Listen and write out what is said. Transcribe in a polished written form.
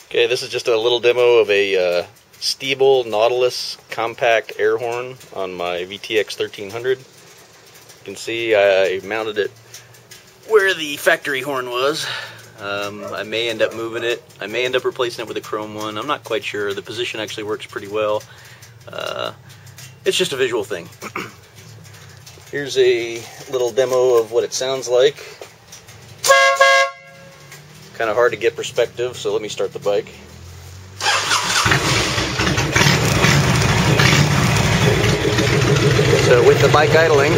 Okay, this is just a little demo of a Stebel Nautilus compact air horn on my VTX1300. You can see I mounted it where the factory horn was. I may end up moving it. I may end up replacing it with a chrome one. I'm not quite sure. The position actually works pretty well. It's just a visual thing. Here's a little demo of what it sounds like. Kind of hard to get perspective, so let me start the bike. So with the bike idling,